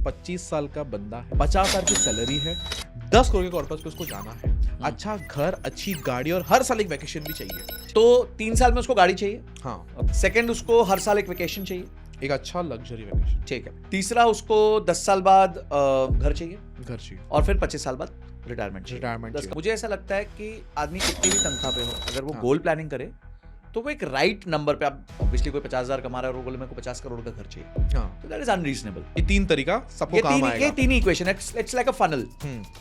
25 साल का बंदा है, 50,000 की सैलरी है, 10 करोड़ के कॉर्पस पे उसको जाना है, अच्छा घर, अच्छी गाड़ी और हर साल एक वैकेशन भी चाहिए। तो 3 साल में उसको गाड़ी चाहिए। हाँ, सेकंड, उसको हर साल एक वेकेशन चाहिए। एक अच्छा लग्जरी वैकेशन, ठीक है। तीसरा, उसको 10 साल बाद घर चाहिए घर चाहिए और फिर 25 साल बाद रिटायरमेंट रिटायरमेंट चाहिए। मुझे ऐसा लगता है कि आदमी कितनी भी तनख्वाह पे हो, अगर वो हाँ। गोल प्लानिंग करे तो वो एक राइट नंबर पे, आप ऑब्वियसली कोई 50,000 कमा रहा है और वो बोले मेरे को 50 करोड़ का घर चाहिए, हाँ, तो दैट इज अनरीजनेबल। ये 3 तरीका सबको काम आएगा। ये तीन equation, it's like a funnel,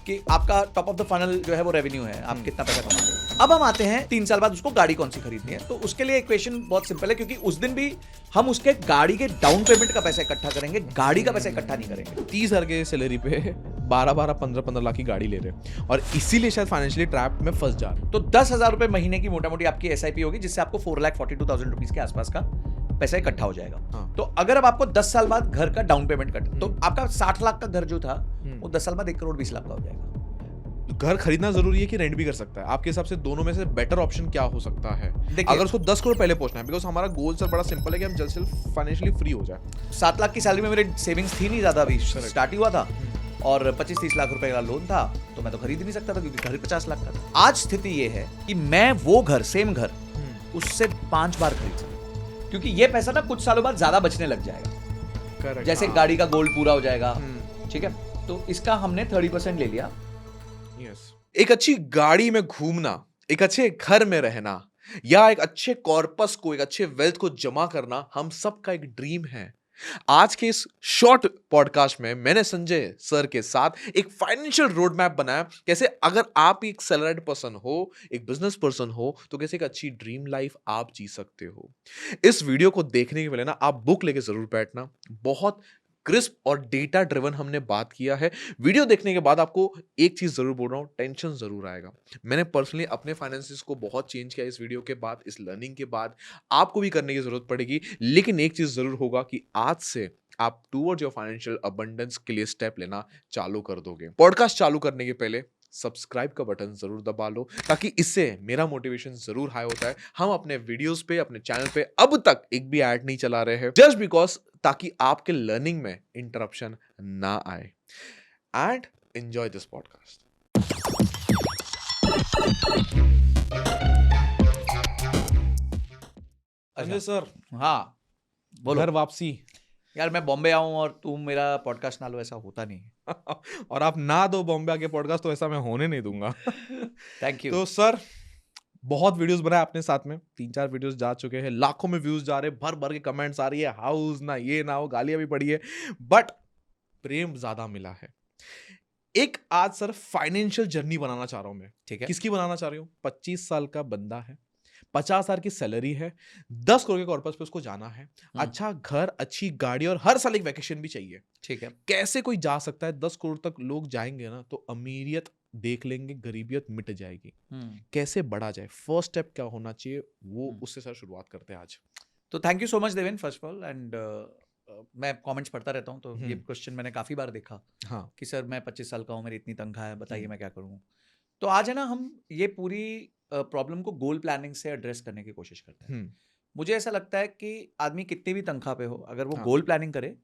कि आपका टॉप ऑफ द फनल जो है वो रेवेन्यू है, आप कितना पैसा कमा रहे हो। अब हम आते हैं 3 साल बाद उसको गाड़ी कौन सी खरीदनी है। तो उसके लिए इक्वेशन बहुत सिंपल है, क्योंकि उस दिन भी हम उसके गाड़ी के डाउन पेमेंट का पैसा इकट्ठा करेंगे, गाड़ी का पैसा इकट्ठा नहीं करेंगे। 30,000 के सैलरी पे 12-12, 15-15 लाख की गाड़ी ले रहे हैं और इसीलिए शायद फाइनेंशियली ट्रैप में फंस जा रहे हैं। तो 10,000 रुपए महीने की मोटा मोटी आपकी एसआईपी होगी, जिससे आपको 4,42,000 रुपीज के आसपास का पैसा इकट्ठा हो जाएगा। हाँ। तो अगर अब आपको 10 साल बाद घर का डाउन पेमेंट कट, तो आपका 60 लाख का घर जो था वो 10 साल बाद 1 करोड़ 20 लाख का हो जाएगा। घर खरीदना जरूरी है कि रेंट भी कर सकता है? आपके हिसाब से दोनों में से बेटर ऑप्शन क्या हो सकता है? अगर उसको 10 करोड़ पहले पहुंचना है, बिकॉज हमारा गोल सर बड़ा सिंपल है कि हम जल्द से जल्द फाइनेंशियली फ्री हो जाए। 7 लाख की सैलरी में मेरे सेविंग्स थी नहीं ज्यादा, अभी स्टार्ट ही हुआ था, और 25-30 लाख रुपए का लोन था, तो मैं तो खरीद ही नहीं सकता था क्योंकि घर 50 लाख का था। आज स्थिति ये है कि मैं वो घर, सेम घर, उससे 5 बार खरीद सकता हूं, क्योंकि ये पैसा ना कुछ सालों बाद ज्यादा बचने लग जाएगा। Correct, जैसे हाँ। गाड़ी का गोल्ड पूरा हो जाएगा, ठीक है, तो इसका हमने 30% ले लिया। Yes. एक अच्छी गाड़ी में घूमना, एक अच्छे घर में रहना या एक अच्छे कॉर्पस को, एक अच्छे वेल्थ को जमा करना हम सबका एक ड्रीम है। आज के इस शॉर्ट पॉडकास्ट में मैंने संजय सर के साथ एक फाइनेंशियल रोड मैप बनाया, कैसे अगर आप एक सैलरीड पर्सन हो, एक बिजनेस पर्सन हो, तो कैसे एक अच्छी ड्रीम लाइफ आप जी सकते हो। इस वीडियो को देखने के पहले ना आप बुक लेके जरूर बैठना। बहुत क्रिस्प और डेटा ड्रिवन हमने बात किया है। वीडियो देखने के बाद आपको एक चीज जरूर बोल रहा हूं, टेंशन जरूर आएगा। मैंने पर्सनली अपने फाइनेंसेस को बहुत चेंज किया इस वीडियो के बाद, इस लर्निंग के बाद। आपको भी करने की जरूरत पड़ेगी, लेकिन एक चीज जरूर होगा कि आज से आप टूवर्ड्स योर फाइनेंशियल अबंडेंस के लिए स्टेप लेना चालू कर दोगे। पॉडकास्ट चालू करने के पहले सब्सक्राइब का बटन जरूर दबा लो, ताकि इससे मेरा मोटिवेशन जरूर हाई होता है। हम अपने वीडियोस पे, अपने चैनल पे अब तक एक भी ऐड नहीं चला रहे हैं, जस्ट बिकॉज ताकि आपके लर्निंग में इंटरप्शन ना आए। And enjoy this podcast. Sanjay sir, हाँ बोलो। घर वापसी। यार मैं बॉम्बे आऊं और तुम मेरा पॉडकास्ट ना लो, ऐसा होता नहीं है। और आप ना दो बॉम्बे आके पॉडकास्ट, तो ऐसा मैं होने नहीं दूंगा। Thank you. तो सर, बहुत वीडियोस बनाए आपने साथ में, 3-4 वीडियोस जा चुके हैं, लाखों में व्यूज जा रहे हैं, भर भर के कमेंट्स आ रही है, हाउस ना ये ना हो, गालियां भी पड़ी है, बट प्रेम ज्यादा मिला है। एक आज सर फाइनेंशियल जर्नी बनाना चाह रहा हूं मैं। ठीक है। किसकी बनाना चाह रही हूँ? 25 साल का बंदा है, 50,000 की सैलरी है, 10 करोड़ के कॉर्पस पे उसको जाना है, अच्छा घर, अच्छी गाड़ी और हर साल एक वैकेशन भी चाहिए। ठीक है। कैसे कोई जा सकता है? 10 करोड़ तक लोग जाएंगे ना तो अमीरियत देख लेंगे, गरीबियत मिट जाएगी। कैसे बढ़ा जाए? फर्स्ट स्टेप क्या होना चाहिए, वो उससे सर शुरुआत करते हैं आज। तो thank you so much Deven, first of all, and मैं कमेंट्स पढ़ता रहता हूँ, तो ये क्वेश्चन मैंने काफी बार देखा, हाँ, कि सर मैं 25 साल का हूँ, मेरी इतनी तनख्वाह है, बताइए मैं क्या करूँ। तो आज है ना, हम ये पूरी प्रॉब्लम को गोल प्लानिंग से एड्रेस करने की कोशिश करते हैं। मुझे ऐसा लगता है कि आदमी कितनी भी तनख्वाह पे हो, अगर वो गोल प्लानिंग करे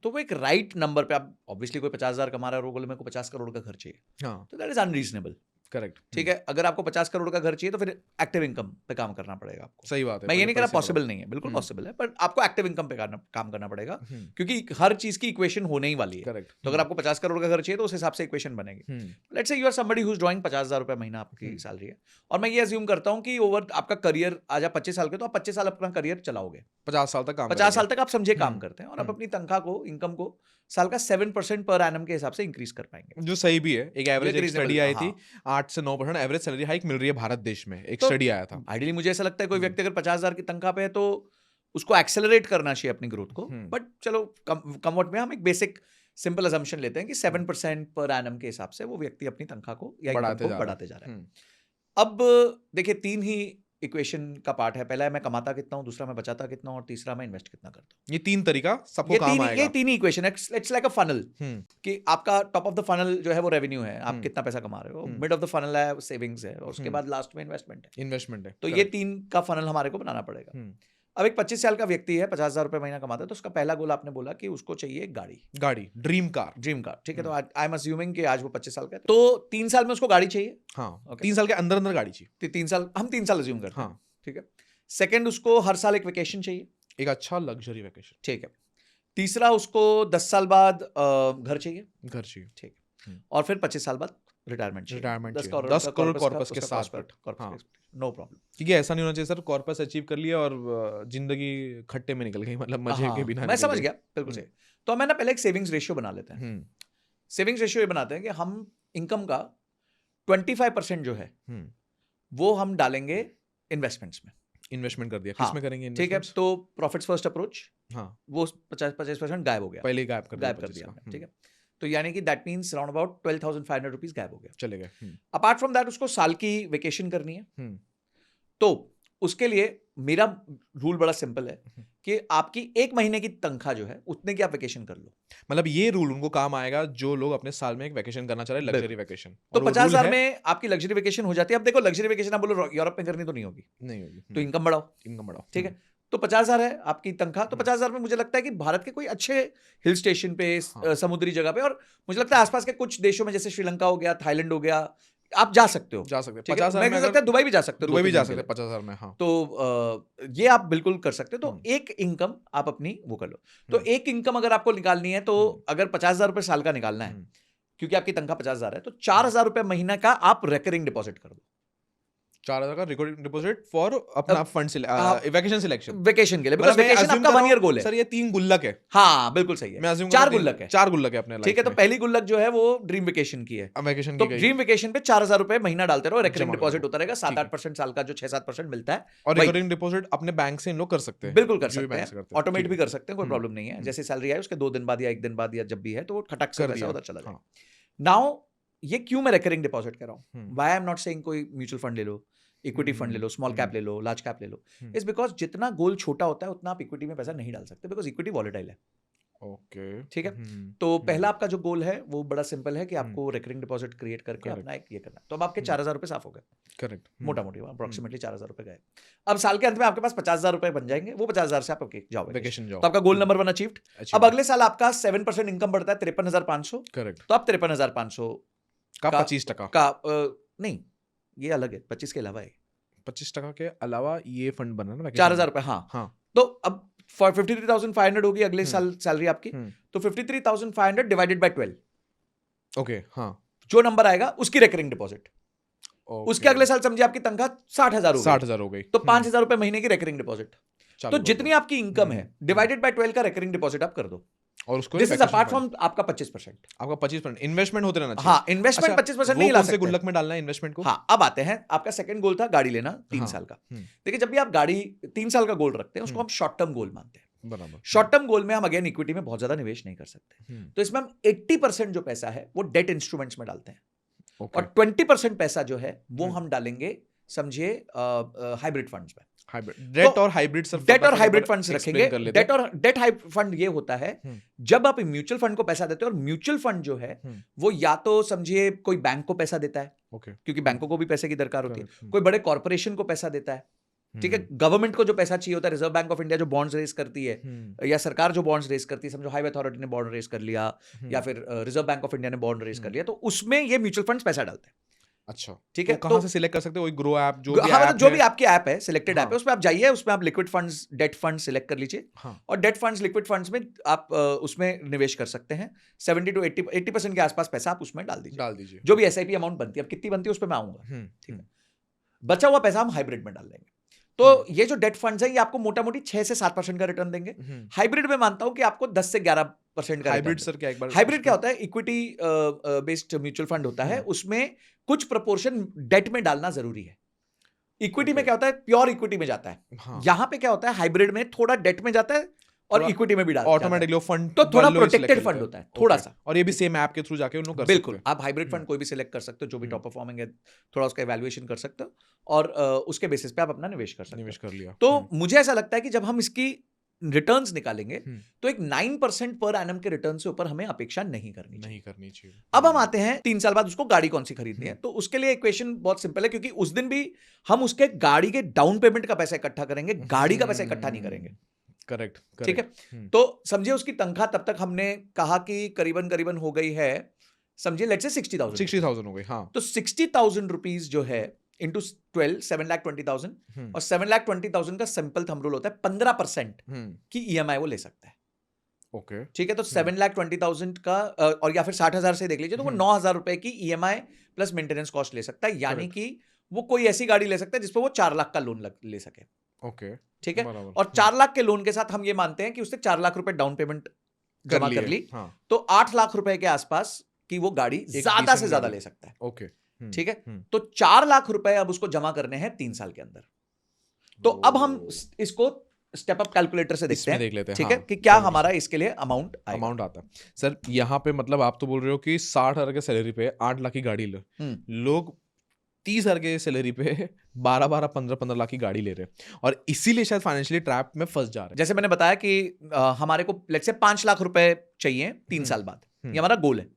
तो वो एक राइट नंबर पे, आप ऑब्वियसली कोई 50,000 कमा रहा है और वो बोले मेरे को 50 करोड़ का घर चाहिए, हाँ, तो दैट इज अनरीजनेबल। करेक्ट, ठीक है। अगर आपको 50 करोड़ का घर चाहिए तो फिर एक्टिव इनकम पे काम करना पड़ेगा आपको। सही बात है। मैं ये नहीं कह रहा पैसे पॉसिबल नहीं है, बिल्कुल पॉसिबल है, बट आपको एक्टिव इनकम पे काम करना पड़ेगा, क्योंकि हर चीज की इक्वेशन होने ही वाली है। करेक्ट। तो अगर आपको 50 करोड़ का घर चाहिए तो उस हिसाब से इक्वेशन बनेगी। Let's say you are somebody who is drawing 50,000 रुपए महीना आपकी सैलरी है, और मैं ये अज्यूम करता हूँ कि ओवर आपका करियर आज आप 25 साल के, तो आप 25 साल अपना करियर चलाओगे, 50 साल तक काम 50 साल तक आप समझे काम करते हैं, और आप अपनी तनख्वाह को, इनकम को साल का 7% पर एनम के हिसाब से इंक्रीज कर पाएंगे, जो सही भी है। एक एवरेज reasonable, स्टडी आई थी, हाँ। 8 से 9% एवरेज सैलरी हाइक मिल रही है भारत देश में, एक तो स्टडी आया था। आइडियली मुझे ऐसा लगता है कोई व्यक्ति अगर 50,000 की तनख्वाह पे है तो उसको एक्सेलरेट करना चाहिए अपनी ग्रोथ को, बट चलो कमवट में हम एक बेसिक सिंपल असम्पशन लेते हैं कि 7% पर एनम के हिसाब से वो व्यक्ति अपनी तनख्वाह को या इनकम को बढ़ाते जा रहा है। अब देखिए, 3 ही इक्वेशन का पार्ट है। पहला है मैं कमाता कितना हूं, दूसरा मैं बचाता कितना हूं, और तीसरा मैं इन्वेस्ट कितना करता हूं। ये 3 तरीका सबको काम आएगा। ये तीन ही equation, it's like a funnel, कि आपका टॉप ऑफ द फनल जो है वो रेवेन्यू है, आप कितना पैसा कमा रहे हो, मिड ऑफ द फनल है सेविंग्स है, और उसके बाद लास्ट में इन्वेस्टमेंट है। इन्वेस्टमेंट है। तो ये 3 का फनल हमारे को बनाना पड़ेगा। अब एक 25 साल का व्यक्ति है, 50,000 रुपए महीना कमाता है, तो उसका पहला गोल आपने बोला कि उसको चाहिए एक गाड़ी, ड्रीम कार। ड्रीम कार, ठीक है। तो आई एम अज्यूमिंग कि आज वो 25 साल का है, तो 3 साल में उसको गाड़ी चाहिए। हाँ, Okay. 3 साल के अंदर अंदर गाड़ी चाहिए। 3 साल, हम 3 साल अज्यूम करते हैं, हाँ, ठीक है। सेकंड, उसको हर साल एक वेकेशन चाहिए, एक अच्छा लग्जरी वेकेशन। ठीक है। तीसरा, उसको 10 साल बाद घर चाहिए, घर चाहिए। ठीक है। हम्म। और फिर 25 साल बाद रिटायरमेंट चाहिए। रिटायरमेंट 10 चाहिए। करोड़ 10 का करोड़ कॉर्पस कॉर्पस के उसका साथ कॉर्पस में। हाँ, नो प्रॉब्लम। क्योंकि ऐसा नहीं होना चाहिए सर, कॉर्पस अचीव कर लिया और जिंदगी खट्टे में निकल गई, मतलब मजे के बिना मैं निकल समझ गई। गया, बिल्कुल सही। तो हमें ना पहले एक सेविंग्स रेशियो बना लेते हैं। हम्म, सेविंग्स रेशियो ये बनाते हैं कि हम इनकम का 25% जो है हम्म। वो हम डालेंगे इन्वेस्टमेंट्स में। इन्वेस्टमेंट कर दिया, हाँ, किसमें करेंगे ठीक है। इन्वेस्टमेंट्स? तो प्रॉफिट्स फर्स्ट अप्रोच, हाँ, वो 50% गायब हो गया, पहले ही गायब कर गायब दिया कर 25 दिया, का। ठीक है। तो यानी कि that means around about 12,500 rupees गायब हो गया। चले गए। अपार्ट फ्रॉम दैट, उसको साल की वेकेशन करनी है, हम्म, तो उसके लिए मेरा रूल बड़ा सिंपल है हम्म। कि आपकी 1 महीने की तनख्वाह जो है उतने की आप वेकेशन कर लो। मतलब ये रूल उनको काम आएगा जो लोग अपने साल में एक वेकेशन करना चाह रहे हैं, लग्जरी बिल्कुल। वेकेशन। तो और वो 50,000 रूल है, में आपकी लग्जरी वेकेशन हो जाती है। अब देखो, लग्जरी वेकेशन आप बोलो यूरोप में करनी तो नहीं होगी, नहीं होगी। तो इनकम बढ़ाओ, इनकम बढ़ाओ। ठीक है। तो 50,000 है आपकी तनख्वाह, तो हम्म। 50,000 में मुझे लगता है कि भारत के कोई अच्छे हिल स्टेशन पे, हाँ। समुद्री जगह पे, और मुझे लगता है आसपास के कुछ देशों में, जैसे श्रीलंका हो गया, थाईलैंड हो गया, आप जा सकते हो, जा सकते हैं ठीक है। 50,000 मैं में। कह सकता है दुबई भी जा सकते हो, दुबई 2-3 भी जा दिन के सकते लिए। हैं 50,000 में। हाँ, तो ये आप बिल्कुल कर सकते हो। तो एक इनकम आप अपनी वो कर लो। तो एक इनकम अगर आपको निकालनी है, तो अगर 50,000 रुपए साल का निकालना है, क्योंकि आपकी तनख्वाह 50,000 है, तो 4,000 रुपए महीना का आप रेकरिंग डिपॉजिट कर दो। 4,000 का रिकॉर्डिंग डिपॉजिट फॉर अपना फंड वेकेशन सिलेक्शन। वेकेशन के लिए, बिकॉज मतलब मैं वेकेशन assume आपका कर रहा 1 हूँ, ईयर गोल है। सर ये 3 गुल्लक है। हाँ, बिल्कुल सही है। मैं assume 4 कर रहा हूँ गुल्लक है, 4 गुल्लक है अपने ठीक है। लाइफ तो में। पहली गुल्लक जो है वो ड्रीम वेकेशन की है। वेकेशन तो की गई ड्रीम वेकेशन पे 4,000 रुपए महीना डालते रहो, रेकरिंग जमा कर डिपॉजिट दो। होता रहेगा। ठीक है। 7-8% साल का जो 6-7% मिलता है, और वही रिकॉर्डिंग डिपॉजिट अपने बैंक से इन लोग कर सकते हैं, बिल्कुल कर जो भी सकते बैंक से हैं। करते हैं। ऑटोमेट ठीक भी है। कर सकते हैं, कोई प्रॉब्लम नहीं है। जैसे सैलरी आए उसके 2 दिन बाद या 1 दिन बाद या जब भी है, तो वो खटक से कर पैसा दिया। उधर चला जाएगा। हाँ। नाउ ये क्यों मैं रेकरिंग डिपॉजिट कर रहा हूँ? Hmm, why I am not saying कोई म्यूचुअल फंड ले लो, इक्विटी फंड ले लो, स्मॉल कैप ले लो, लार्ज कैप ले लो। इज बिकॉज जितना गोल छोटा होता है उतना आप इक्विटी में पैसा नहीं डाल सकते, बिकॉज इक्विटी वॉलेटाइल है, ओके। ठीक है। तो पहला आपका जो गोल है वो बड़ा सिंपल है कि आपको रेकरिंग डिपॉजिट क्रिएट करके Correct. अपना एक ये करना है। तो अब आपके 4,000 रुपए साफ हो गए, करेक्ट। मोटा मोटी अप्रोक्सीमेटली 4,000 रुपए गए। अब साल के अंत में आपके पास 50,000 रुपए बन जाएंगे, वो 50,000 से आप जाओ वेकेशन जाओ। तो आपका गोल नंबर 1 अचीव्ड। अब अगले साल आपका 7% इनकम बढ़ता है, 53,500। करेक्ट तो आप 53,500 का का 25% का नहीं, ये अलग है, 25 के अलावा है 25% के अलावा ये फंड बना ना 4,000 रुपए। हाँ, हाँ। तो अब 53,500 होगी अगले साल सैलरी आपकी। तो 53,500 डिवाइडेड बाय 12, ओके। हाँ, जो नंबर आएगा उसकी रेकरिंग डिपॉजिट। उसके अगले साल समझिए आपकी तनख्वाह 60,000 हो गई, 60,000 हो गई, तो 5,000 रुपए महीने की रेकरिंग डिपॉजिट। तो जितनी आपकी इनकम है डिवाइडेड बाय 12 का रेकरिंग डिपॉजिट आप कर दो। और उसको दिस इज अपार्ट फ्रॉम आपका 25%। आपका 25% इन्वेस्टमेंट होते रहना चाहिए। हाँ, इन्वेस्टमेंट 25% नहीं वो ला कौन से सकते। गुल्लक में डालना है इन्वेस्टमेंट को? हाँ, अब आते हैं, आपका सेकंड गोल था गाड़ी लेना 3 साल का। देखिए, जब भी आप गाड़ी 3 साल का गोल रखते हैं, उसको हम शॉर्ट टर्म गोल मानते हैं। बराबर। शॉर्ट टर्म गोल में हम अगेन इक्विटी में बहुत ज्यादा निवेश नहीं कर सकते, तो इसमें हम 80% जो पैसा है वो डेट इंस्ट्रूमेंट्स में डालते हैं, और 20% पैसा जो है वो हम डालेंगे, समझिए, हाइब्रिड फंड्स में। डेट और हाइब्रिड सर, डेट और हाइब्रिड फंड्स रखेंगे। डेट हाइब्रिड फंड ये होता है जब आप म्यूचुअल फंड को पैसा देते हो, और म्यूचुअल फंड जो है वो या तो समझिए कोई बैंक को पैसा देता है, क्योंकि बैंकों को भी पैसे की दरकार होती है, कोई बड़े कॉर्पोरेशन को पैसा देता है, ठीक है। गवर्नमेंट को जो पैसा चाहिए होता है, रिजर्व बैंक ऑफ इंडिया जो बॉन्ड्स रेज करती है, या सरकार जो बॉन्ड्स रेज करती है, समझो हाईवे अथॉरिटी ने बॉन्ड रेज कर लिया, या फिर रिजर्व बैंक ऑफ इंडिया ने बॉन्ड रेज कर लिया, तो उसमें ये म्यूचुअल फंड्स पैसा डालते हैं। अच्छा, ठीक है। तो कहां से सिलेक्ट कर सकते हो? ग्रो ऐप जो भी हाँ, ऐप जो है, भी आपकी ऐप है, सिलेक्टेड ऐप है, उसमें आप जाइए, उसमें आप liquid funds, date funds select कर लीजिए, और डेट फंड्स, लिक्विड फंड्स में आप उसमें निवेश कर सकते हैं। 70 to 80% के आसपास पैसा आप उसमें डाल दीजिए। जो भी एसआईपी अमाउंट बनती है, अब कितनी बनती है उस पर मैं आऊंगा, ठीक है। बचा हुआ पैसा हम हाइब्रिड में डाल देंगे। तो ये जो डेट फंड्स है, ये आपको मोटा मोटी 6 से 7% का रिटर्न देंगे। हाइब्रिड में मानता हूं कि आपको 10 से 11% का। हाइब्रिड सर क्या, एक बार हाइब्रिड क्या होता है? इक्विटी बेस्ड म्यूचुअल फंड होता है, उसमें कुछ प्रोपोर्शन डेट में डालना जरूरी है। इक्विटी में क्या होता है? प्योर इक्विटी में जाता है। यहां पे क्या होता है? हाइब्रिड में थोड़ा डेट में जाता है और इक्विटी में भी डालता है, ऑटोमेटिकली फंड, तो थोड़ा प्रोटेक्टेड फंड होता है थोड़ा सा। और ये भी सेम ऐप के थ्रू जाके उन लोग कर सकते हैं। बिल्कुल, आप हाइब्रिड फंड कोई भी सिलेक्ट कर सकते हो, जो भी टॉप परफॉर्मिंग है, थोड़ा उसका इवैल्यूएशन कर सकते हो, और उसके बेसिस पे आप अपना निवेश कर सकते हो। निवेश कर लिया। तो मुझे ऐसा लगता है कि जब हम इसकी रिटर्न्स निकालेंगे तो एक 9% पर एनम के रिटर्न से ऊपर हमें अपेक्षा नहीं करनी चाहिए। अब हम आते हैं 3 साल बाद उसको गाड़ी कौन सी खरीदनी है, तो उसके लिए इक्वेशन बहुत सिंपल है, क्योंकि उस दिन भी हम उसके गाड़ी के डाउन पेमेंट का पैसा इकट्ठा करेंगे, गाड़ी का पैसा इकट्ठा नहीं करेंगे। करेक्ट, ठीक है। तो समझिए उसकी तनख्वाह तब तक हमने कहा कि करीबन करीबन हो गई है, समझिए लेट्स से 60,000 हो गई। हाँ, तो 60,000 रुपीज जो है इंटू 12 7,20,000 और 7,20,000 का सिंपल थंब रूल होता है 15% की ईएमआई वो ले सकता है। ओके, ठीक है, तो 7,20,000 का और या फिर 60,000 से देख लीजिए तो वो 9,000 रुपए की ईएमआई प्लस मेंटेनेंस कॉस्ट ले सकता है, यानी कि वो कोई ऐसी गाड़ी ले सकता है जिस पर वो 4 लाख का लोन ले सके। ओके, ठीक है, और 4 लाख के लोन के साथ हम ये मानते हैं कि उसने 4 लाख रुपए डाउन पेमेंट जमा कर ली, तो 8 लाख रुपए के आसपास की वो गाड़ी ज्यादा से ज्यादा ले सकता है। ओके, ठीक है, तो 4 लाख रुपए अब उसको जमा करने हैं 3 साल के अंदर। तो अब हम इसको स्टेप अप कैलकुलेटर से देखते हैं, देख लेते हैं, ठीक है, कि क्या हमारा इसके लिए अमाउंट आता है। सर यहाँ पे मतलब आप तो बोल रहे हो कि 60,000 के सैलरी पे 8 लाख की गाड़ी लो, लोग 30,000 के सैलरी पे 12-12, 15-15 लाख की गाड़ी ले रहे हैं, और इसीलिए शायद फाइनेंशियली ट्रैप में फंस जा रहे हैं। जैसे मैंने बताया कि हमारे को लेट्स से 5 लाख रुपए चाहिए 3 साल बाद, ये हमारा गोल है,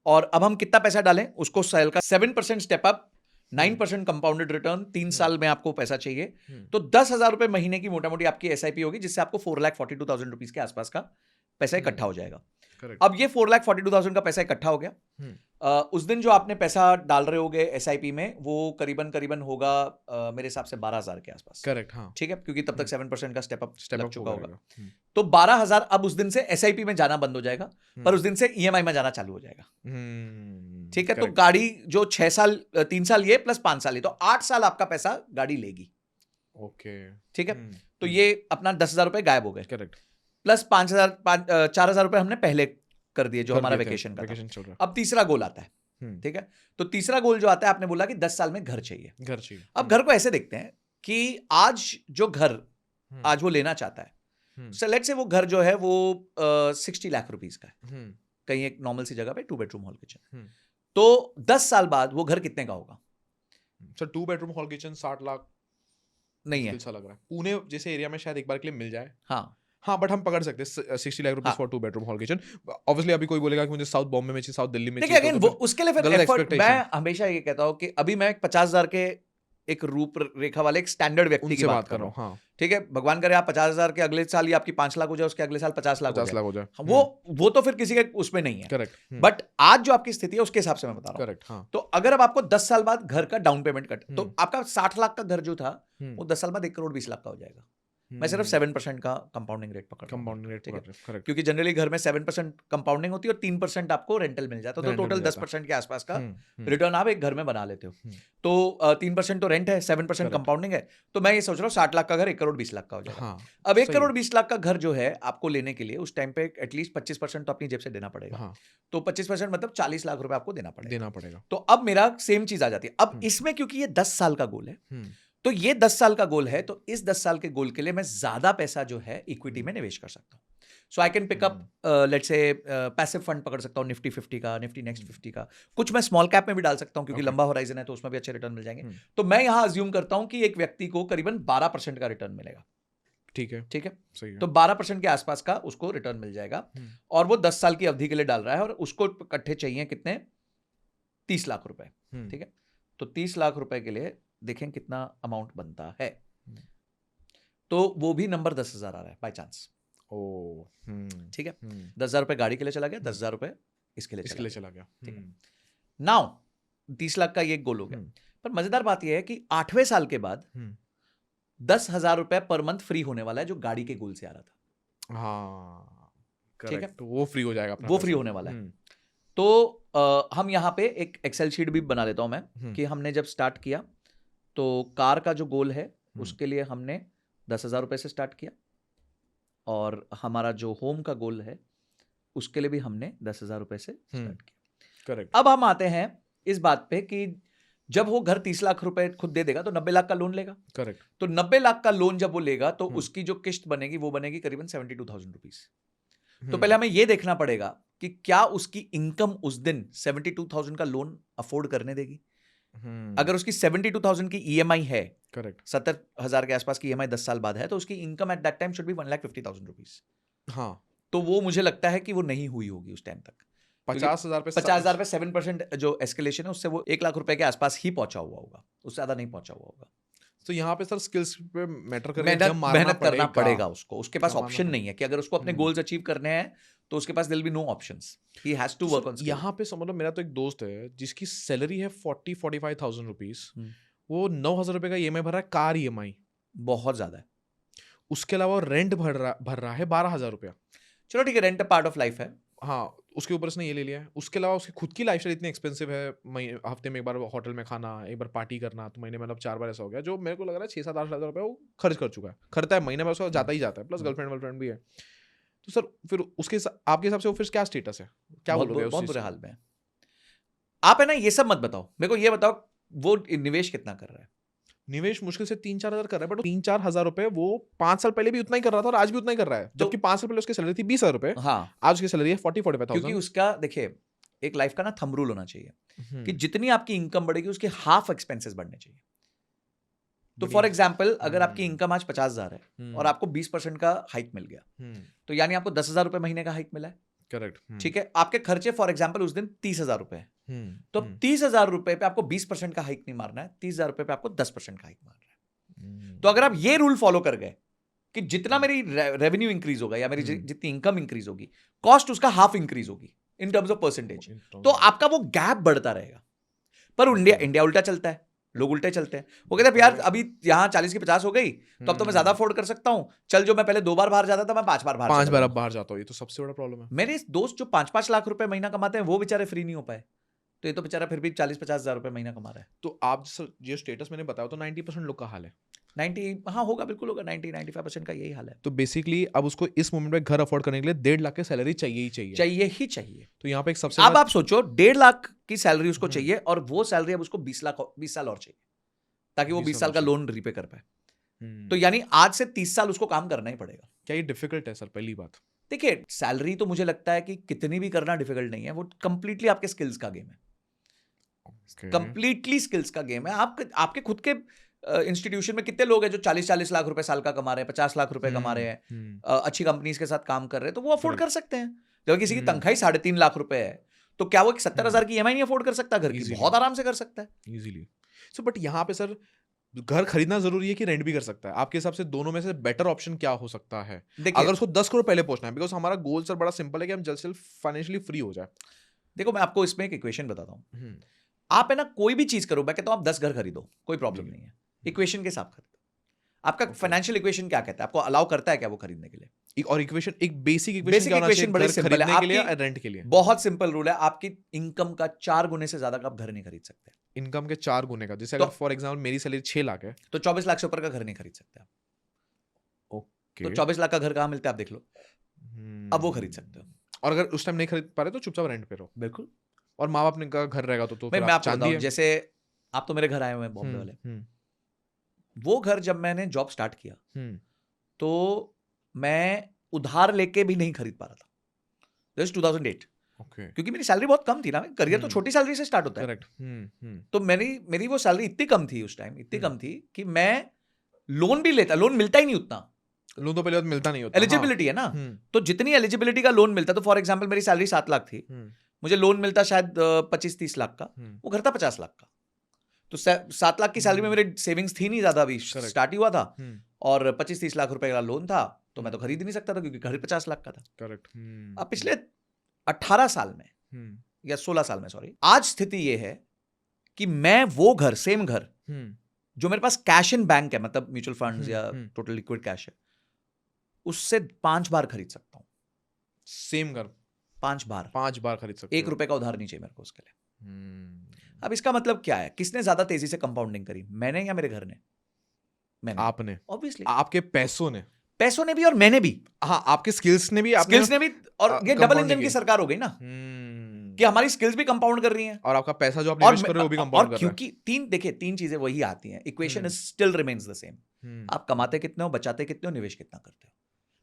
और अब हम कितना पैसा डालें उसको, सेल का 7% स्टेप अप, 9% कंपाउंडेड रिटर्न, 3 साल में आपको पैसा चाहिए, तो 10,000 रुपए महीने की मोटा मोटी आपकी एसआईपी होगी, जिससे आपको 4,42,000 रुपीज के आसपास का पैसा इकट्ठा हो जाएगा। अब ये 4,42,000 का पैसा इकट्ठा हो गया, उस दिन जो आपने पैसा डाल रहे होगे एसआईपी में वो करीबन होगा मेरे हिसाब से 12,000 के आसपास। करेक्ट, हाँ, ठीक है, क्योंकि तब तक 7% का स्टेप अप लग चुका होगा, तो 12,000 अब उस दिन से एसआईपी में जाना बंद हो जाएगा, पर उस दिन से ईएमआई में जाना चालू हो जाएगा। ठीक है, तो गाड़ी जो 6 साल 3 साल ये प्लस 5 साल ये, तो 8 साल आपका पैसा गाड़ी लेगी। ओके, ठीक है, तो ये अपना 10,000 रुपए गायब हो गए। करेक्ट, प्लस 4,000 रुपए हमने पहले कर दिए जो हमारा वेकेशन का था। अब तीसरा गोल आता है। ठीक है, तो तीसरा गोल जो आता है, आपने बोला कि 10 साल में घर चाहिए। अब घर को ऐसे देखते हैं कि आज जो घर आज वो लेना चाहता है, सो लेट्स से वो घर जो है वो 60 लाख रुपीस का है, कहीं एक नॉर्मल सी जगह पे 2 बेडरूम हॉल किचन, तो 10 साल बाद वो घर कितने का होगा? Sir 2 bedroom hall kitchen 60 lakh नहीं है, लग रहा है। पुणे जैसे एरिया में शायद एक बार के लिए मिल जाए। हाँ, बट हम पकड़ सकते हैं 60 lakh rupees for 2 bedroom hall kitchen. Obviously अभी कोई बोलेगा कि मुझे साउथ बॉम्बे में चाहिए, साउथ दिल्ली में चाहिए, अगेन वो उसके लिए फिर एफर्ट, मैं हमेशा ये कहता हूं कि अभी मैं 50,000 के एक रूपरेखा वाले एक स्टैंडर्ड व्यक्ति की बात कर रहा हूं। हाँ, ठीक है, भगवान करे आप 50,000 के अगले साल ही आपकी 5 लाख हो जाए, उसके अगले साल 50 लाख हो जाए, वो तो फिर किसी के उसमें नहीं है। करेक्ट, बट आज जो आपकी स्थिति है उसके हिसाब से मैं बता रहा हूं। करेक्ट, हाँ। तो अगर अब आपको 10 साल बाद घर का डाउन पेमेंट कट, तो आपका 60 लाख का घर जो था वो 10 साल बाद 1,20,00,000 का हो जाएगा। मैं सिर्फ 7% का कंपाउंडिंग रेट पकड़ रहा हूं, क्योंकि जनरली घर में 7% कंपाउंडिंग होती है और 3% आपको रेंटल मिल जाता है, तो टोटल 10% के आसपास का रिटर्न आप एक घर में बना लेते हो। तो 3% तो रेंट है, 7% कंपाउंडिंग है, तो मैं ये सोच रहा हूँ 60 लाख का घर 1,20,00,000 का हो जाएगा। अब 1,20,00,000 का घर जो है आपको लेने के लिए उस टाइम पे एटलीस्ट 25% तो अपनी जेब से देना पड़ेगा, तो 25% मतलब 40 लाख रुपए आपको देना पड़ेगा। तो अब मेरा सेम चीज आ जाती है। अब इसमें क्योंकि ये 10 साल का गोल है, तो ये 10 साल का गोल है, तो इस 10 साल के गोल के लिए मैं ज्यादा पैसा जो है इक्विटी में निवेश कर सकता हूं। So I can pick up let's say passive fund पकड़ सकता हूं, निफ्टी 50 का, निफ्टी नेक्स्ट 50 का, कुछ मैं स्मॉल कैप में भी डाल सकता हूं क्योंकि लंबा होराइजन है, तो उसमें भी अच्छे रिटर्न मिल जाएंगे। तो मैं यहां अज्यूम करता हूं कि एक व्यक्ति को करीबन 12% का रिटर्न मिलेगा। ठीक है, सही है। तो 12% के आसपास का उसको रिटर्न मिल जाएगा, और वो 10 साल की अवधि के लिए डाल रहा है, और उसको इकट्ठे चाहिए कितने? 30 लाख रुपए। ठीक है, तो 30 लाख रुपए के लिए देखें कितना अमाउंट बनता है, तो वो भी नंबर 10,000 आ रहा है बाय चांस। ठीक है, 10,000 रुपए गाड़ी के लिए चला गया, 10,000 रुपए इसके लिए चला गया। ठीक है, नाउ 30 लाख का ये गोल हो गया, पर मजेदार बात यह है कि 8वें साल के बाद 10,000 रुपए पर मंथ फ्री होने वाला है, जो गाड़ी के गोल से आ रहा था। हाँ, ठीक है, तो वो फ्री हो जाएगा, वो फ्री होने वाला है। तो हम यहाँ पे एक एक्सेल शीट भी बना लेता हूं मैं, कि हमने जब स्टार्ट किया तो कार का जो गोल है उसके लिए हमने 10,000 रुपए से स्टार्ट किया, और हमारा जो होम का गोल है उसके लिए भी हमने 10,000 रुपए से स्टार्ट किया। करेक्ट। अब हम आते हैं इस बात पे कि जब वो घर 30 लाख रुपए खुद दे देगा तो 90 लाख का लोन लेगा। करेक्ट। तो 90 लाख का लोन जब वो लेगा तो उसकी जो किस्त बनेगी वो बनेगी करीबन 72,000 रुपीज। तो पहले हमें ये देखना पड़ेगा कि क्या उसकी इनकम उस दिन 72,000 का लोन अफोर्ड करने देगी। अगर उसकी 72,000 की ईएमआई है करेक्ट 70,000 के आसपास की ईएमआई 10 साल बाद है, तो उसकी income at that time should be 1,50,000 rupees. हाँ तो वो मुझे लगता है कि वो नहीं हुई होगी उस टाइम तक। 50,000 पे 50,000 पे 7% जो एस्केलेशन है उससे वो 1 लाख रुपए के आसपास ही पहुंचा हुआ होगा, उससे ज्यादा नहीं पहुंचा हुआ होगा। तो यहाँ पे सर स्किल्स पे मैटर करेगा, जब मेहनत मारना मेहनत करना पड़ेगा पड़ेगा उसको, उसके पास कमाना ऑप्शन नहीं है कि अगर उसको अपने हम्म। गोल्स अचीव करने हैं तो उसके पास there will be no options, he has to तो वर्क सर ऑन स्किल। यहाँ पे समझ लो, मेरा तो एक दोस्त है जिसकी सैलरी है 45,000 रुपीज, हम्म। वो 9,000 रुपए का ईएमआई भर रहा है, कार ईएमआई। बहुत ज्यादा है। उसके अलावा रेंट भर रहा है 12,000 रुपया। चलो ठीक है, रेंट पार्ट ऑफ लाइफ है। हाँ, उसके ऊपर उसने ये ले लिया है। उसके अलावा उसकी खुद की लाइफस्टाइल इतनी एक्सपेंसिव है, हफ्ते में एक बार होटल में खाना, एक बार पार्टी करना, तो महीने में मतलब 4 बार ऐसा हो गया, जो मेरे को लग रहा है 6-7-8 हज़ार रुपये वो खर्च कर चुका है, खर्चा है महीने में उसका जाता ही जाता है, प्लस गर्लफ्रेंड वर्लफ्रेंड भी है। तो सर फिर आपके हिसाब से वो फिर क्या स्टेटस है, क्या बहुत बोलोगे उस बहुत चीज़ बुरे से? हाल में है। आप है ना, ये सब मत बताओ मेरे को, ये बताओ वो निवेश कितना कर रहा है। निवेश मुश्किल से 3-4 हज़ार कर रहा है, बट 3-4 हज़ार रुपए वो 5 साल पहले भी उतना ही कर रहा था और आज भी उतना ही कर रहा है, तो- जबकि 5 साल पहले उसकी सैलरी थी 20,000 रुपए, हाँ, आज उसकी सैलरी है क्योंकि 40-45,000। उसका देखिए एक लाइफ का ना थंब रूल होना चाहिए कि हम्म, जितनी आपकी इनकम बढ़ेगी उसके हाफ एक्सपेंसेस बढ़ने चाहिए। तो बढ़िया। फॉर एग्जाम्पल अगर आपकी हम्म, इनकम आज 50,000 है और आपको 20% का हाइक मिल गया, तो यानी आपको 10,000 रुपए महीने का हाइक मिला है। करेक्ट, ठीक है, आपके खर्चे फॉर एग्जाम्पल उस दिन 30,000 रुपए है, तो अब हम्म, 30,000 रुपए पे आपको 20% का हाइक नहीं मारना है, 30,000 रुपए पे आपको 10% का हाइक मारना है। तो अगर आप ये रूल फॉलो कर गए कि जितना मेरी रेवेन्यू इंक्रीज होगा या मेरी जितनी इनकम इंक्रीज होगी, कॉस्ट उसका हाफ इंक्रीज होगी इन टर्म्स ऑफ परसेंटेज, तो आपका वो गैप बढ़ता रहेगा। पर इंडिया उल्टा चलता है, लोग उल्टे चलते हैं। वो कहते हैं यार अभी यहाँ 40 की 50 हो गई, तो अब तो मैं ज्यादा अफोर्ड कर सकता हूँ, चल जो मैं पहले 2 बार बाहर जाता था मैं 5 बार बाहर 5 चला बार जाऊँ। अब बाहर जाता हूँ, ये तो सबसे बड़ा प्रॉब्लम है। मेरे दोस्त जो 5-5 लाख रुपए महीना कमाते हैं वो बेचारे फ्री नहीं हो पाए, तो ये तो बेचारा फिर भी 40-50 हजार रुपए महीना कमा रहा है। तो आप जो स्टेटस मैंने बताया तो 90% लोग का हाल है। 90, हाँ होगा, बिल्कुल होगा, 90-95% का यही हाल है। तो बेसिकली अब उसको इस मोमेंट में घर अफोर्ड करने के लिए 1.5 लाख की सैलरी चाहिए ही चाहिए। चाहिए ही चाहिए। तो यहाँ पे एक सबसे अब आप सोचो 1.5 लाख की सैलरी उसको हम्म। चाहिए और वो सैलरी अब उसको 20 साल और चाहिए ताकि वो 20 20 साल साल का और लोन रीपे कर पाए। हम्म। तो यानी आज से 30 साल उसको काम करना ही पड़ेगा। क्या ये डिफिकल्ट है सर? पहली बात देखिए, सैलरी तो मुझे लगता है कि कितनी भी करना डिफिकल्ट नहीं है, वो कंप्लीटली आपके स्किल्स का गेम है। कंप्लीटली स्किल्स का गेम है। आपके खुद के इंस्टीट्यूशन में कितने लोग हैं जो 40-40 लाख रुपए साल का कमा रहे हैं, 50 लाख रुपए कमा रहे हैं, अच्छी कंपनीज के साथ काम कर रहे हैं, तो वो अफोर्ड कर सकते हैं। जब किसी की तनख्वाही 3.5 लाख रुपए है, तो क्या वो 70,000 की ईएमआई नहीं अफोर्ड कर सकता? घर की Easily. बहुत आराम से कर सकता है। इजीली। सो बट यहाँ पे सर घर खरीदना जरूरी है कि रेंट भी कर सकता है? आपके हिसाब से दोनों में से बेटर ऑप्शन क्या हो सकता है देखिए, अगर उसको 10 करोड़ पहले पहुंचना है? बिकॉज हमारा गोल सर बड़ा सिंपल है कि हम जल्द से जल्द फाइनेंशियली फ्री हो जाए। देखो मैं आपको इसमें एक इक्वेशन बताता हूँ। आप है ना कोई भी चीज करो, मैं कहता हूँ आप 10 घर खरीदो, कोई प्रॉब्लम नहीं है, इक्वेशन के साथ खरीदो। आपका फाइनेंशियल इक्वेशन क्या कहता है, आपको अलाउ करता है क्या वो खरीदने के लिए? और इक्वेशन, एक बेसिक Basic इक्वेशन क्या होना चाहिए equation बड़ी घर simple है। खरीदने के लिए आपकी- या रेंट के लिए? बहुत सिंपल रूल है, आपकी इनकम का 4 गुने से ज्यादा का आप घर नहीं खरीद सकते। इनकम के 4 गुने का, जैसे तो- अगर फॉर एग्जांपल मेरी सैलरी 6 लाख है, तो 24 लाख से ऊपर का घर नहीं खरीद सकते आप। तो 24 लाख का घर कहाँ मिलता है आप देख लो, अब वो खरीद सकते हो। और अगर उस टाइम नहीं खरीद पा रहे तो चुपचाप रेंट पे रहो। बिल्कुल। और माँ बाप ने का घर रहेगा तो भाई फिर मैं आप आपको चांदी बताऊं, है। जैसे आप तो मेरे घर आए हुए हैं बॉम्बे वाले, वो घर जब मैंने जॉब स्टार्ट किया तो मैं उधार लेके भी नहीं खरीद पा रहा था। दिस 2008, ओके, क्योंकि मेरी सैलरी बहुत कम थी ना, करियर तो छोटी सैलरी से स्टार्ट होता है। करेक्ट। तो मेरी वो सैलरी इतनी कम थी उस टाइम, इतनी कम थी कि मैं लोन भी लेता, लोन मिलता ही नहीं उतना, लोन तो पहले बात मिलता नहीं होता। एलिजिबिलिटी है ना, तो जितनी एलिजिबिलिटी का लोन मिलता, तो फॉर एग्जांपल मेरी सैलरी 7 लाख थी, मुझे लोन मिलता शायद 25-30 लाख का, वो घर था 50 लाख का। तो 7 लाख की सैलरी में मेरे सेविंग्स थी नहीं ज्यादा, अभी स्टार्ट ही हुआ था, और 25-30 लाख रुपए का लोन था, तो मैं तो खरीद ही नहीं सकता था क्योंकि घर 50 लाख का था। करेक्ट। अब पिछले 18 साल में या 16 साल में, सॉरी, आज स्थिति ये है कि मैं वो घर, सेम घर जो मेरे पास कैश इन बैंक है, मतलब म्यूचुअल फंड्स या टोटल लिक्विड कैश है, उससे 5 बार खरीद सकता हूं। सेम घर 5 बार, 5 बार खरीद सकते हो। 1 रुपए का उधार नहीं चाहिए मेरे को उसके लिए। अब इसका मतलब क्या है, किसने ज्यादा तेजी से कंपाउंडिंग करी, मैंने या मेरे घर ने? मैंने, आपने, ऑब्वियसली। आपके पैसों ने भी और मैंने भी, हाँ, आपके स्किल्स ने भी, स्किल्स ने भी, और ये डबल compounding इंजन की की। सरकार हो गई ना, कि हमारी स्किल्स भी कंपाउंड कर रही हैं और आपका पैसा जो आप निवेश कर रहे हो वो भी कंपाउंड कर रहा है। क्योंकि 3 चीजें वही आती हैं, equation is still remains the same. आप कमाते कितने हो, बचाते कितने हो, निवेश कितना करते हो।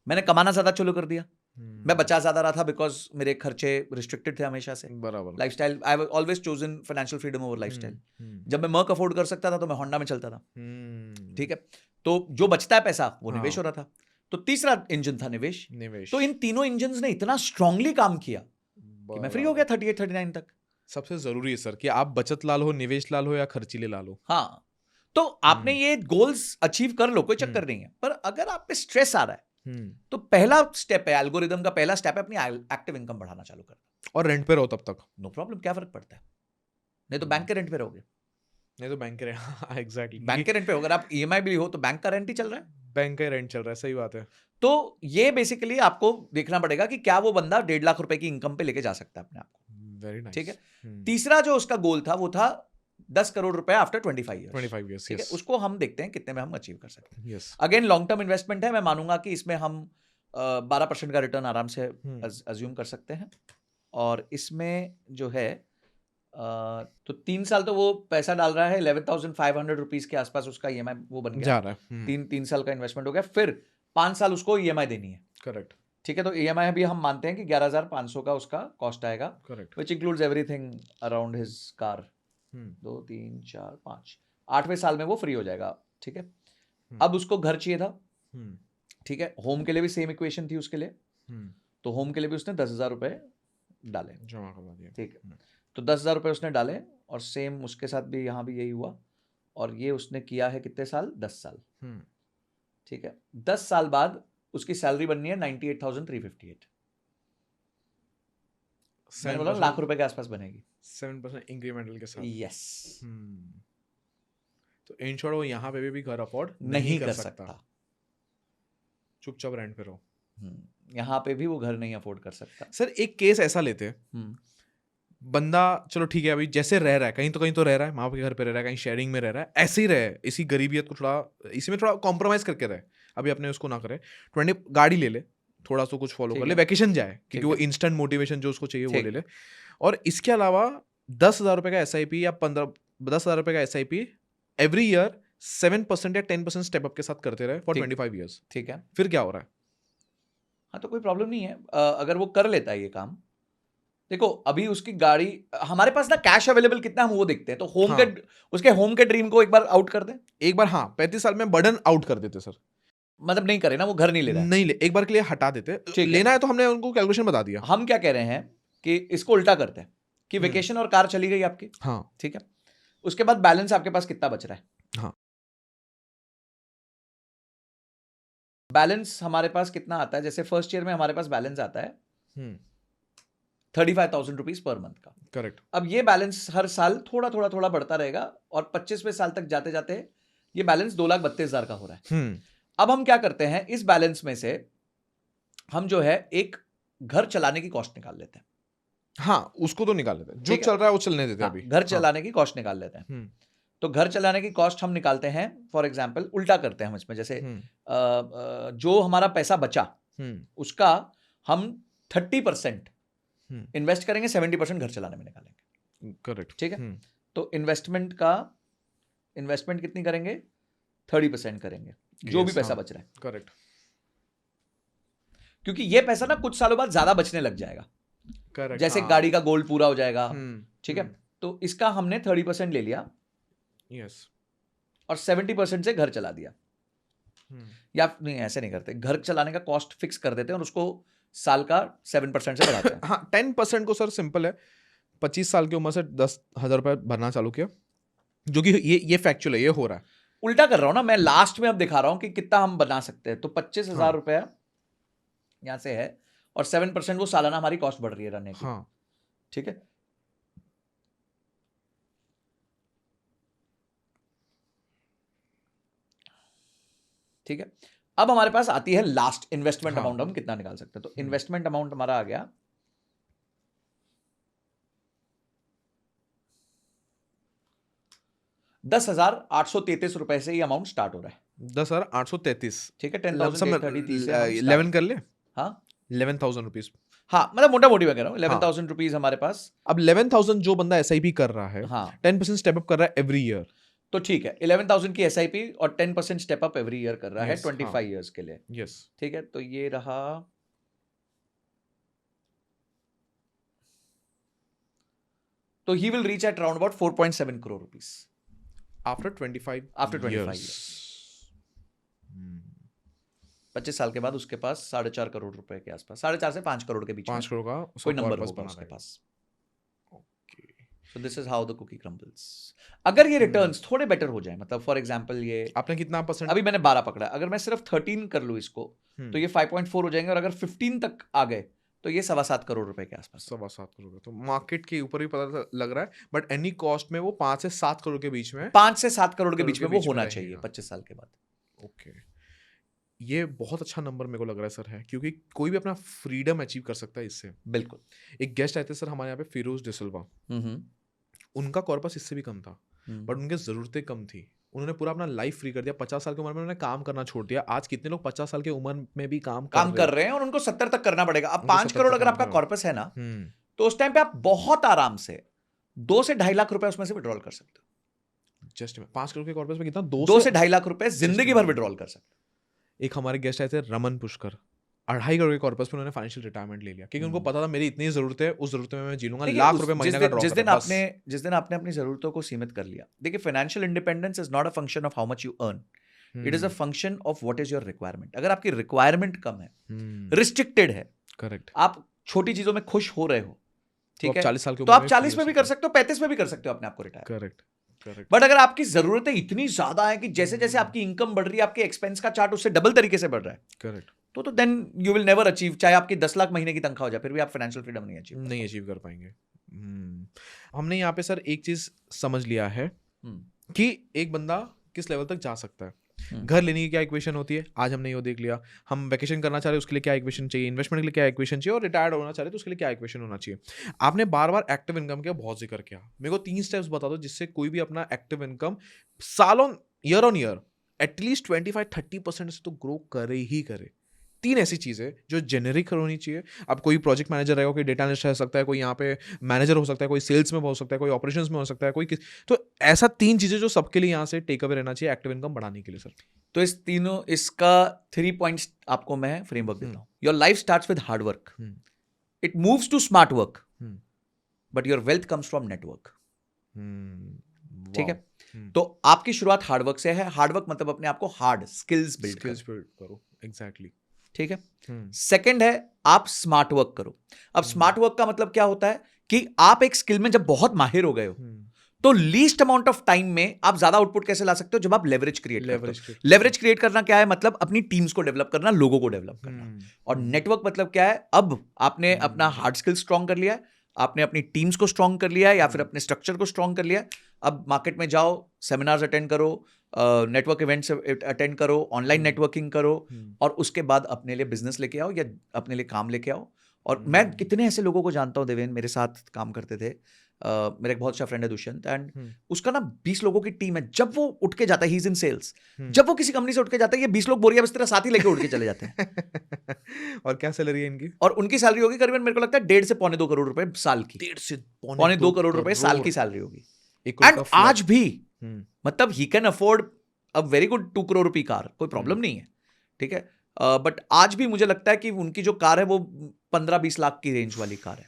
मैंने कमाना ज्यादा चालू कर दिया, मैं बचा ज्यादा रहा था बिकॉज मेरे खर्चे रिस्ट्रिक्टेड थे हमेशा से. बराबर. Lifestyle I always chosen financial freedom over lifestyle. Hmm. जब मैं मर्क अफोर्ड कर सकता था तो मैं होंडा में चलता था. हम्म. ठीक है, तो जो बचता है पैसा वो हाँ. निवेश हो रहा था. तो तीसरा इंजन था निवेश. निवेश. तो इन तीनों इंजन ने इतना स्ट्रांगली काम किया कि मैं फ्री हो गया 38-39 तक. सबसे जरूरी है सर कि आप बचत लाल हो, निवेश लाल हो या खर्चीले लाल हो. हाँ, तो आपने ये गोल्स अचीव कर लो, कोई चक्कर नहीं है. पर अगर आप पे स्ट्रेस आ रहा है तो पहला स्टेप है, एल्गोरिदम का पहला स्टेप है अपनी एक्टिव इनकम बढ़ाना चालू करना. और रेंट पे रहो तब तक. नो प्रॉब्लम, क्या फर्क पड़ता है. नहीं तो बैंक के रेंट पे रहोगे. नहीं तो बैंक के रेंट. एग्जैक्टली. बैंक के रेंट पे हो, अगर आप ईएमआई भी हो तो बैंक का रेंट ही चल रहा है. बैंक का रेंट चल रहा है. सही बात है. तो ये बेसिकली आपको देखना पड़ेगा कि क्या वो बंदा 1.5 लाख रुपए की इनकम पे लेके जा सकता है अपने आप को. Very nice. ठीक है. तीसरा जो उसका गोल था वो था 10 करोड़ रुपए आफ्टर 25 ईयर्स. 25 years. ठीक है, Yes. उसको हम देखते हैं कितने में हम अचीव कर सकते हैं. Yes. Again long term investment है. मैं मानूंगा कि इसमें हम 12% का रिटर्न आराम से अज्यूम कर सकते हैं. और इसमें जो है तो 3 साल तो वो पैसा डाल रहा है. 11,500 रुपीज के आसपास उसका ईएमआई वो बन गया. जा रहा है. तीन साल का इन्वेस्टमेंट हो गया. फिर 5 साल उसको ईएमआई देनी है. करेक्ट. ठीक है, तो ईएमआई भी हम मानते हैं कि 11,500 का उसका कॉस्ट आएगा. Correct. Which includes everything around his car. 2 3 4 5 8वें साल में वो फ्री हो जाएगा. ठीक है. अब उसको घर चाहिए था. ठीक है, होम के लिए भी सेम इक्वेशन थी उसके लिए. तो होम के लिए भी उसने 10,000 रुपए डाले, जमा करवा दिया. ठीक है. तो 10,000 रुपए उसने डाले और सेम उसके साथ भी यहाँ भी यही हुआ. और ये उसने किया है कितने साल? 10 साल. ठीक है, 10 साल बाद उसकी सैलरी बननी है 98,358. मैंने बोला लाख रुपए के आसपास बनेगी. 7% इंक्रीमेंटल के साथ. यस. तो इन शॉर्ट वो यहाँ पे भी घर अफोर्ड नहीं कर सकता. चुपचाप रेंट पे रहो. यहाँ पे भी वो घर नहीं अफोर्ड कर सकता. सर एक केस ऐसा लेते हैं, बंदा चलो ठीक है अभी जैसे रह रहा है, कहीं तो रह रहा है, माँ बाप के घर पे रह रहा है, कहीं शेयरिंग में रह रहा है, ऐसे ही रहे, इसी गरीबियत को थोड़ा इसी में थोड़ा कॉम्प्रोमाइज करके रहे. अभी अपने उसको ना करे. 20 गाड़ी ले ले, थोड़ा सा कुछ फॉलो कर ले, वैकेशन जाए, क्योंकि वो इंस्टेंट मोटिवेशन जो उसको चाहिए वो ले ले. और इसके अलावा 10,000 रुपए का SIP या 10,000 रुपए का SIP एवरी ईयर 7% या 10% स्टेप अप के साथ करते रहे फॉर 25 ईयर्स. ठीक है, फिर क्या हो रहा है? हाँ, तो कोई प्रॉब्लम नहीं है अगर वो कर लेता है ये काम. देखो अभी उसकी गाड़ी, हमारे पास ना कैश अवेलेबल कितना हम वो देखते हैं. तो होम के उसके होम के ड्रीम को एक बार आउट कर दें. एक बार, हाँ, 35 साल में बर्डन आउट कर देते सर. मतलब नहीं करे ना, वो घर नहीं ले रहा है. नहीं ले, एक बार के लिए हटा देते. लेना है तो हमने उनको कैलकुलेशन बता दिया. हम क्या कह रहे हैं कि इसको उल्टा करते हैं कि वेकेशन और कार चली गई आपकी. हाँ. ठीक है, उसके बाद बैलेंस आपके पास कितना बच रहा है? हाँ. बैलेंस हमारे पास कितना आता है? जैसे फर्स्ट ईयर में हमारे पास बैलेंस आता है 35,000 रुपीज पर मंथ का. करेक्ट. अब ये बैलेंस हर साल थोड़ा थोड़ा थोड़ा बढ़ता रहेगा और 25वें साल तक जाते जाते ये बैलेंस 2,32,000 का हो रहा है. अब हम क्या करते हैं, इस बैलेंस में से हम जो है एक घर चलाने की कॉस्ट निकाल लेते हैं. हाँ, उसको तो निकाल लेते हैं, जो चल रहा है वो चलने देते हैं. अभी घर चलाने की कॉस्ट निकाल लेते हैं. तो घर चलाने की कॉस्ट हम निकालते हैं, फॉर एग्जाम्पल उल्टा करते हैं हम इसमें. जैसे जो हमारा पैसा बचा उसका हम 30% इन्वेस्ट करेंगे, 70% घर चलाने में निकालेंगे. करेक्ट. ठीक है, तो इन्वेस्टमेंट कितनी करेंगे? 30% करेंगे, जो भी पैसा बच रहा है. करेक्ट. क्योंकि ये पैसा ना कुछ सालों बाद ज्यादा बचने लग जाएगा. करेक्ट. जैसे गाड़ी का गोल्ड पूरा हो जाएगा. ठीक है, तो इसका हमने 30% ले लिया. यस. और 70% से घर चला दिया. या नहीं, ऐसे नहीं करते. घर चलाने का कॉस्ट फिक्स कर देते हैं और उसको साल का 7% से बढ़ाते हैं. हाँ, 10% को सर सिंपल है, 25 साल की उम्र से 10,000 रुपए भरना चालू किया, जो कि ये फैक्चुअल है, ये हो रहा है. उल्टा कर रहा हूं ना मैं, लास्ट में अब दिखा रहा हूं कि कितना हम बना सकते हैं. तो 25,000 रुपया यहां से है और 7% वो सालाना हमारी कॉस्ट बढ़ रही है रहने की. हाँ. ठीक है, ठीक है. अब हमारे पास आती है लास्ट इन्वेस्टमेंट अमाउंट. हम कितना निकाल सकते हैं? तो इन्वेस्टमेंट अमाउंट हमारा आ गया 10,833 रुपए से ये अमाउंट स्टार्ट हो रहा है. 10,833. ठीक है, 10,833 11 कर ले. हाँ, 11,000 रुपीज. हाँ, मतलब मोटा मोटी मैं कह रहा हूँ 11,000 रुपीज हमारे पास. अब 11,000 जो बंदा SIP कर रहा है, हाँ, 10% स्टेप अप कर रहा है एवरी ईयर. तो ठीक है, 11,000 की SIP और 10% स्टेप अप एवरी ईयर कर रहा है 25 ईयर्स के लिए. यस. ठीक है, तो ये रहा तो he will reach at around about 4.7 crore rupees. After 25 After 25 years. 25 साल के बाद उसके पास 4.5 करोड़ रुपए के आसपास, 4.5 से 5 करोड़ के बीच में 5 करोड़ का कोई नंबर corpus होगा बना उसके रहेगा। पास. So this is how the cookie crumbles. अगर ये रिटर्न्स थोड़े बेटर हो जाए, मतलब फॉर एग्जांपल ये आपने कितना परसेंट? अभी मैंने 12 पकड़ा, अगर मैं सिर्फ 13 कर लूँ इसको तो ये 5.4 हो जाएंगे, और अगर 15 तक आ गए तो ये 7.25 करोड़ रुपए के आसपास. 7.25 करोड़ का, तो मार्केट के ऊपर भी पता लग रहा है, बट एनी कॉस्ट में वो 5 से 7 करोड़ के बीच में 5 से 7 करोड़ के बीच में वो होना रहेगा। चाहिए 25 साल के बाद. ओके, ये बहुत अच्छा नंबर मेरे को लग रहा है सर, है क्योंकि कोई भी अपना फ्रीडम अचीव कर सकता है इससे। बिल्कुल. एक गेस्ट आए थे सर हमारे यहाँ पे, फिरोज डिसिल्वा, उनका कॉर्पस इससे भी कम था, बट उनकी ज़रूरतें कम थी। उन्होंने पूरा अपना लाइफ फ्री कर दिया। 50 साल की उम्र में उन्होंने काम करना छोड़ दिया। आज कितने लोग 50 साल की उम्र में भी काम कर रहे हैं और उनको 70 तक करना पड़ेगा. अब उनको 5 70 करोड़ तक अगर करना आपका पड़ेगा। कॉर्पस है ना, तो उस टाइम पे आप बहुत आराम से 2 से 2.5 लाख रुपए उसमें से विड्रॉल कर सकते हो. जस्ट 5 करोड़ के कॉर्पस में कितना? 2 से 2.5 लाख रुपए जिंदगी भर विड्रॉल कर सकते हो. एक हमारे गेस्ट आए थे रमन पुष्कर, 2.5 करोड़ के कॉर्पस पे उन्होंने फाइनेंशियल रिटायरमेंट ले लिया, क्योंकि उनको पता था मेरी इतनी जरूरत है, उस जरूरत में मैं जी लूंगा, लाख रुपए महीने का ड्रॉ जिस दिन आपने अपनी जरूरतों को सीमित कर लिया. देखिए, financial independence is not a function of how much you earn, it is a function of what is your requirement. अगर आपकी रिक्वायरमेंट कम है, रिस्ट्रिक्टेड है, करेक्ट, आप छोटी चीजों में खुश हो रहे हो, ठीक है, 40 साल की तो आप 40 में भी कर सकते हो, 35 में भी कर सकते हो अपने आप को रिटायर. करेक्ट. बट अगर आपकी जरूरतें इतनी ज्यादा है कि जैसे जैसे आपकी इनकम बढ़ रही है, आपके एक्सपेंस का चार्ट उससे डबल तरीके से बढ़ रहा है, करेक्ट, तो then you will never achieve. चाहे आपकी 10 लाख महीने की तनख्वाह हो जाए, फिर भी आप फाइनेंशियल फ्रीडम नहीं अचीव कर पाएंगे. हमने यहाँ पे सर एक चीज समझ लिया है कि एक बंदा किस लेवल तक जा सकता है. घर लेने की क्या इक्वेशन होती है, आज हमने ये देख लिया. हम वैकेशन करना चाह रहे हैं, उसके लिए क्या इक्वेशन चाहिए, इन्वेस्टमेंट के लिए क्या इक्वेशन चाहिए, और रिटायर्ड होना चाह रहे हैं तो उसके लिए क्या इक्वेशन होना चाहिए. आपने बार बार एक्टिव इनकम का बहुत जिक्र किया. मेरे को 3 स्टेप्स बता दो जिससे कोई भी अपना एक्टिव इनकम सालों, ईयर ऑन ईयर एटलीस्ट 25-30% से तो ग्रो करे ही करे. 3 ऐसी चीज़ें जो जेनेरिक होनी चाहिए. अब कोई प्रोजेक्ट मैनेजर रहेगा, कोई डेटा एनालिस्ट रह सकता है, कोई यहाँ पे मैनेजर हो सकता है, कोई सेल्स में हो सकता है, कोई ऑपरेशंस में हो सकता है, कोई तो ऐसा 3 चीज़ें जो सबके लिए यहाँ से टेक अवे रहना चाहिए एक्टिव इनकम बढ़ाने के लिए सर. तो इसका 3 पॉइंट्स आपको मैं फ्रेमवर्क देता हूँ. Your life starts with hard work, it moves to smart work, but your wealth comes from network. ठीक है, तो आपकी शुरुआत हार्ड वर्क से है. हार्ड वर्क मतलब अपने आप को हार्ड स्किल्स बिल्ड करो. एग्जैक्टली. ठीक है. सेकंड है आप स्मार्ट वर्क करो. अब स्मार्ट वर्क का मतलब क्या होता है कि आप एक स्किल में जब बहुत माहिर हो गए हो, तो लीस्ट अमाउंट ऑफ टाइम में आप ज्यादा आउटपुट कैसे ला सकते हो, जब आप लेवरेज क्रिएट करते हो. लेवरेज क्रिएट करना क्या है, मतलब अपनी टीम्स को डेवलप करना, लोगों को डेवलप करना. और नेटवर्क मतलब क्या है, अब आपने अपना हार्ड स्किल स्ट्रॉन्ग कर लिया है, आपने अपनी टीम्स को स्ट्रॉन्ग कर लिया है, या फिर अपने स्ट्रक्चर को स्ट्रॉन्ग कर लिया है. अब मार्केट में जाओ, सेमिनार्स अटेंड करो, नेटवर्क इवेंट्स अटेंड करो, ऑनलाइन नेटवर्किंग करो, और उसके बाद अपने लिए बिजनेस लेके आओ या अपने लिए काम लेके आओ. और मैं कितने ऐसे लोगों को जानता हूँ देवेन, मेरे साथ काम करते थे. मेरा एक बहुत अच्छा फ्रेंड है दुष्यंत, एंड उसका ना 20 लोगों की टीम है. जब वो उठ के जाता है, ही इज इन सेल्स, जब वो किसी कंपनी से उठ के जाता है, ये 20 लोग बोरिया बिस्तर साथ ही लेके उठ के चले जाते हैं. और क्या सैलरी है इनकी? और उनकी सैलरी होगी करीबन, मेरे को लगता है 1.5 से 2.25 करोड़ रुपए साल की. 1.5 से 2.25 करोड़ रुपए साल की सैलरी होगी. एंड आज भी मतलब he can afford a very good 2 crore रुपए कार, कोई प्रॉब्लम नहीं है. ठीक है, बट आज भी मुझे लगता है कि उनकी जो कार है वो 15-20 लाख की रेंज वाली कार है.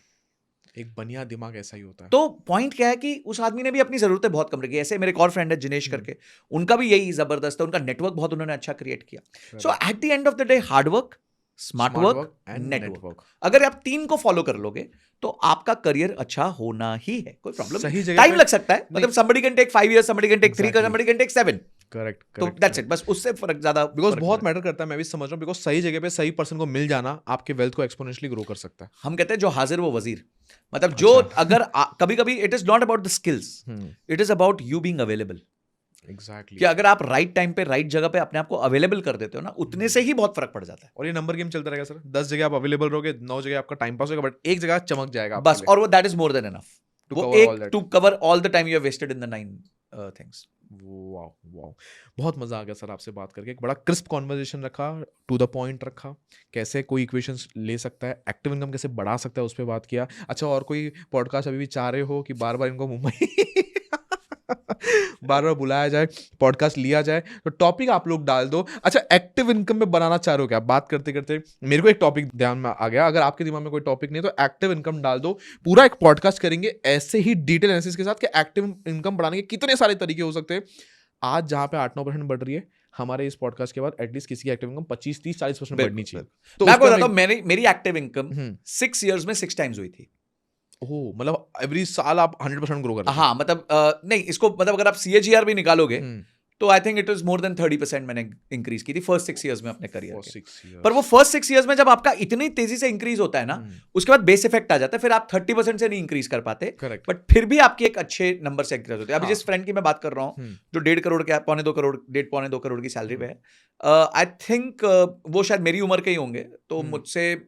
एक बनिया दिमाग ऐसा ही होता है. तो पॉइंट क्या है कि उस आदमी ने भी अपनी जरूरतें बहुत कम रखी. ऐसे मेरे एक और फ्रेंड है जिनेश करके, उनका भी यही जबरदस्त है. उनका नेटवर्क बहुत उन्होंने अच्छा क्रिएट किया. So at the end of the day, hard work, smart work and network, अगर आप 3 को फॉलो कर लोगे तो आपका करियर अच्छा होना ही है. कोई प्रॉब्लम नहीं. टाइम लग सकता है, मतलब somebody can take 5 years, somebody can take 3, somebody can take 7. Correct. तो दैट्स इट, बस उससे फर्क ज्यादा, बिकॉज बहुत मैटर करता है. मैं भी समझ रहा हूँ, बिकॉज सही जगह पे सही पर्सन को मिल जाना आपके वेल्थ को एक्सपोनेंशियली ग्रो कर सकता है. हम कहते हैं जो हाजिर वो वजीर. मतलब जो अगर कभी कभी it is not about the skills, it is about you being available. Exactly. कि अगर आप राइट टाइम पे राइट जगह पे अपने आप को अवेलेबल कर देते हो ना, उतने से ही बहुत फर्क पड़ जाता है. और ये नंबर गेम चलता रहेगा सर. 10 जगह आप अवेलेबल रहोगे, 9 जगह आपका टाइम पास होगा, बट एक जगह चमक जाएगा बस. और वो that is more than enough. वो एक to cover all the time you have wasted in the 9 things. Wow wow, बहुत मजा आ गया सर आपसे बात करके. एक बड़ा क्रिस्प कॉन्वर्सेशन रखा, टू द पॉइंट रखा, कैसे कोई इक्वेशंस ले सकता है, एक्टिव इनकम कैसे बढ़ा सकता है, उस पर बात किया. अच्छा, और कोई पॉडकास्ट अभी भी चाह रहे हो कि बार बार इनको मुंबई बार बार बुलाया जाए, पॉडकास्ट लिया जाए, तो टॉपिक आप लोग डाल दो। अच्छा, एक्टिव इनकम में बनाना चाह रहे हो क्या? बात करते करते मेरे को एक टॉपिक ध्यान में आ गया। अगर आपके दिमाग में कोई टॉपिक नहीं है तो एक्टिव इनकम डाल दो, पूरा एक पॉडकास्ट करेंगे ऐसे ही डिटेल एनालिसिस के साथ कि एक्टिव इनकम बढ़ाने के कितने सारे तरीके हो सकते हैं। आज जहां पे 8-9% बढ़ रही है, हमारे इस पॉडकास्ट के बाद एटलीस्ट किसी की एक्टिव इनकम 25-30-40% बढ़नी चाहिए। तो मैं उस आपको पे बताता हूँ, मेरी एक्टिव इनकम हम्म। 6 इयर्स में 6 टाइम्स हुई थी। ओह, मतलब एवरी साल आप 100% ग्रो करते हैं। हाँ, मतलब नहीं, इसको मतलब अगर आप CAGR भी निकालोगे हम्म, तो I think it is more then 30% मैंने इंक्रीज की थी फर्स्ट 6 इयर्स में अपने करियर for के। 6 years. पर वो फर्स्ट 6 इयर्स में जब आपका इतनी तेजी से इंक्रीज होता है ना, हम्म, उसके बाद बेस इफेक्ट आ जाता है, फिर आप 30% से नहीं इंक्रीज कर पाते, करेक्ट। बट फिर भी आपकी एक अच्छे नंबर से इंक्रीज होती है। अभी हाँ। जिस फ्रेंड की मैं बात कर रहा हूँ, हम्म, जो 1.5 करोड़ के, 1.25 करोड़, 1.5 करोड़ की सैलरी पे है, आई थिंक वो शायद मेरी उम्र के ही होंगे, तो मुझसे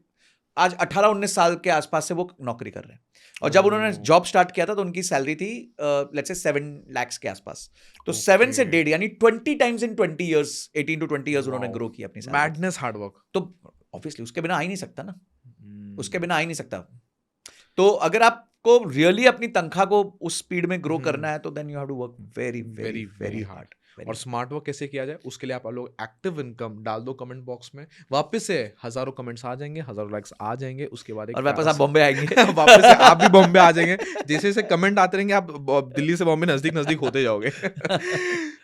आज 18-19 साल के आसपास से वो नौकरी कर रहे हैं। और जब उन्होंने ओह। जॉब स्टार्ट किया था तो उनकी सैलरी थी लेट्स से 7 lakhs के आसपास। तो 7 से 1.5 यानी 20 times in 20 years, 18 to 20 years उन्होंने ग्रो की अपनी सैलरी। Madness hard work. तो ऑब्वियसली उसके बिना आ ही नहीं सकता ना, उसके बिना आ ही नहीं सकता। तो अगर आपको रियली अपनी तनख्वाह को उस स्पीड में ग्रो करना है तो then you have to work very very very hard. और स्मार्ट वर्क कैसे किया जाए उसके लिए आप लोग एक्टिव इनकम डाल दो कमेंट बॉक्स में। वापस से हजारों कमेंट्स आ जाएंगे, हजारों लाइक्स आ जाएंगे, उसके बाद एक और वापस प्यारा आप बॉम्बे आएंगे। सा- वापस से आप भी बॉम्बे आ जाएंगे। जैसे जैसे कमेंट आते रहेंगे आप दिल्ली से बॉम्बे नजदीक नजदीक होते जाओगे।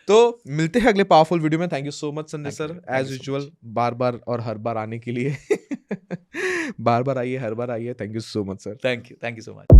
तो मिलते हैं अगले पावरफुल वीडियो में। Thank you so much Sanjay Thank you, sir, thank as you so usual much. बार बार और हर बार आने के लिए। बार बार आइए, हर बार आइए। Thank you so much sir. Thank you so much.